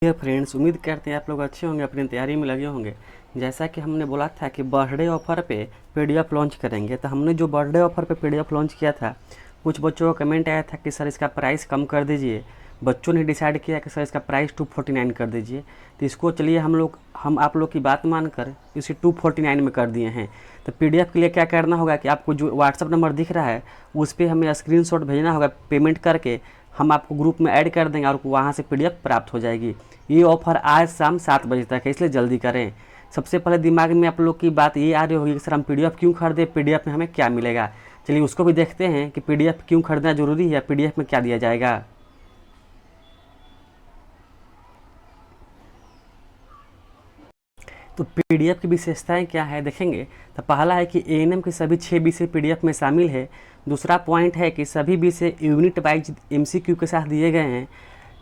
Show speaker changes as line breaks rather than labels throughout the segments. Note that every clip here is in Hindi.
डियर फ्रेंड्स, उम्मीद करते हैं आप लोग अच्छे होंगे, अपनी तैयारी में लगे होंगे। जैसा कि हमने बोला था कि बर्थडे ऑफर पे पीडीएफ लॉन्च करेंगे, तो हमने जो बर्थडे ऑफर पे पीडीएफ लॉन्च किया था, कुछ बच्चों का कमेंट आया था कि सर इसका प्राइस कम कर दीजिए। बच्चों ने डिसाइड किया कि सर इसका प्राइस 249 कर दीजिए। तो इसको चलिए हम आप लोग की बात मानकर इसे 249 में कर दिए हैं। तो पीडीएफ के लिए क्या करना होगा कि आपको जो व्हाट्सअप नंबर दिख रहा है उस पर हमें स्क्रीनशॉट भेजना होगा। पेमेंट करके हम आपको ग्रुप में ऐड कर देंगे और वहाँ से पीडीएफ प्राप्त हो जाएगी। ये ऑफ़र आज शाम 7 बजे तक है, इसलिए जल्दी करें। सबसे पहले दिमाग में आप लोग की बात ये आ रही होगी कि सर हम पीडीएफ क्यों खरीदें, पीडीएफ में हमें क्या मिलेगा। चलिए उसको भी देखते हैं कि पीडीएफ क्यों खरीदना ज़रूरी है, पीडीएफ में क्या दिया जाएगा। तो पीडीएफ की विशेषताएं क्या है देखेंगे। तो पहला है कि एएनएम के सभी 6 विषय पीडीएफ में शामिल है। दूसरा पॉइंट है कि सभी विषय यूनिट वाइज एमसीक्यू के साथ दिए गए हैं।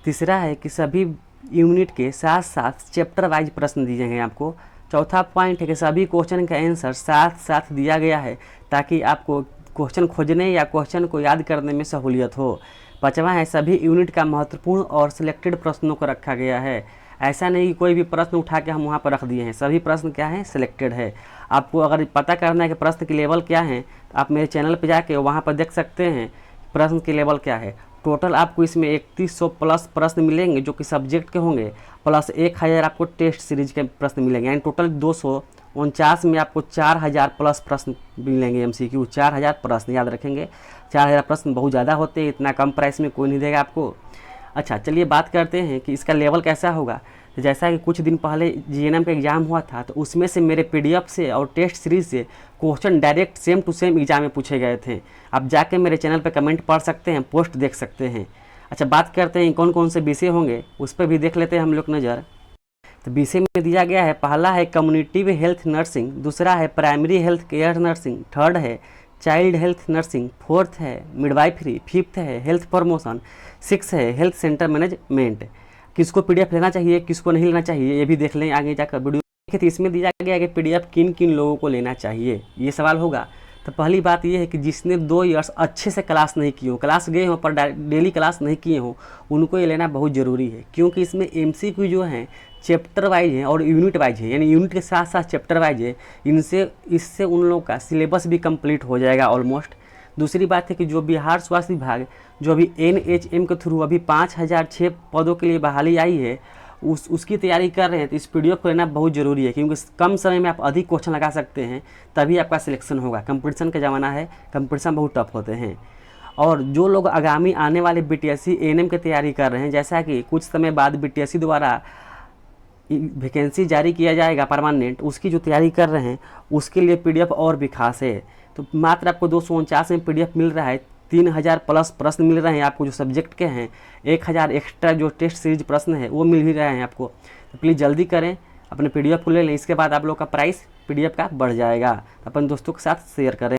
तीसरा है कि सभी यूनिट के साथ साथ चैप्टर वाइज प्रश्न दिए गए हैं आपको। चौथा पॉइंट है कि सभी क्वेश्चन का आंसर साथ साथ दिया गया है ताकि आपको क्वेश्चन खोजने या क्वेश्चन को याद करने में सहूलियत हो। पाँचवा है सभी यूनिट का महत्वपूर्ण और सिलेक्टेड प्रश्नों को रखा गया है। ऐसा नहीं कि कोई भी प्रश्न उठा के हम वहाँ पर रख दिए हैं, सभी प्रश्न क्या हैं, सिलेक्टेड है। आपको अगर पता करना है कि प्रश्न के लेवल क्या हैं तो आप मेरे चैनल पर जाके वहाँ पर देख सकते हैं प्रश्न के लेवल क्या है। टोटल आपको इसमें 3100 प्लस प्रश्न मिलेंगे जो कि सब्जेक्ट के होंगे, प्लस 1000 आपको टेस्ट सीरीज के प्रश्न मिलेंगे। यानी टोटल 249 में आपको 4000 प्लस प्रश्न मिलेंगे। एमसीक्यू 4000 प्रश्न याद रखेंगे। 4000 प्रश्न बहुत ज़्यादा होते हैं, इतना कम प्राइस में कोई नहीं देगा आपको। अच्छा चलिए बात करते हैं कि इसका लेवल कैसा होगा। तो जैसा कि कुछ दिन पहले जीएनएम का एग्ज़ाम हुआ था, तो उसमें से मेरे पीडीएफ से और टेस्ट सीरीज से question direct same to same exam में पूछे गए थे। आप जाके मेरे चैनल पर कमेंट पढ़ सकते हैं, पोस्ट देख सकते हैं। अच्छा बात करते हैं कौन कौन से विषय होंगे, उस पर भी देख लेते हैं हम लोग नज़र। तो विषय में दिया गया है, पहला है कम्युनिटी हेल्थ नर्सिंग, दूसरा है primary health care nursing, third है चाइल्ड हेल्थ नर्सिंग, फोर्थ है मिडवाइफरी, फिफ्थ है हेल्थ प्रमोशन, सिक्स है हेल्थ सेंटर मैनेजमेंट। किसको पीडीएफ लेना चाहिए, किसको नहीं लेना चाहिए, ये भी देख लें आगे जाकर वीडियो। तो इसमें दिया गया है कि पीडीएफ किन किन लोगों को लेना चाहिए, ये सवाल होगा। तो पहली बात ये है कि जिसने 2 ईयर्स अच्छे से क्लास नहीं की हो, क्लास गए हों पर डेली क्लास नहीं किए हों, उनको ये लेना बहुत ज़रूरी है। क्योंकि इसमें एमसीक्यू जो हैं चैप्टर वाइज हैं और यूनिट वाइज है, यानी यूनिट के साथ साथ चैप्टर वाइज है। इससे उन लोगों का सिलेबस भी कंप्लीट हो जाएगा ऑलमोस्ट। दूसरी बात है कि जो बिहार स्वास्थ्य विभाग जो अभी एनएचएम के थ्रू अभी 5006 पदों के लिए बहाली आई है, उसकी तैयारी कर रहे हैं, तो इस पीडीएफ को लेना बहुत ज़रूरी है। क्योंकि कम समय में आप अधिक क्वेश्चन लगा सकते हैं, तभी आपका सिलेक्शन होगा। कंपटीशन का ज़माना है, कंपटीशन बहुत टफ होते हैं। और जो लोग आगामी आने वाले बीटीएससी एएनएम की तैयारी कर रहे हैं, जैसा कि कुछ समय बाद बीटीएससी द्वारा वैकेंसी जारी किया जाएगा परमानेंट, उसकी जो तैयारी कर रहे हैं उसके लिए पीडीएफ और भी खास है। तो मात्र आपको 249 में पीडीएफ मिल रहा है। 3000 प्लस प्रश्न मिल रहे हैं आपको जो सब्जेक्ट के हैं। 1000 एक्स्ट्रा जो टेस्ट सीरीज प्रश्न है वो मिल भी रहे हैं आपको। तो प्लीज़ जल्दी करें, अपने पीडीएफ को ले लें। इसके बाद आप लोग का प्राइस पीडीएफ का बढ़ जाएगा। अपन दोस्तों के साथ शेयर करें।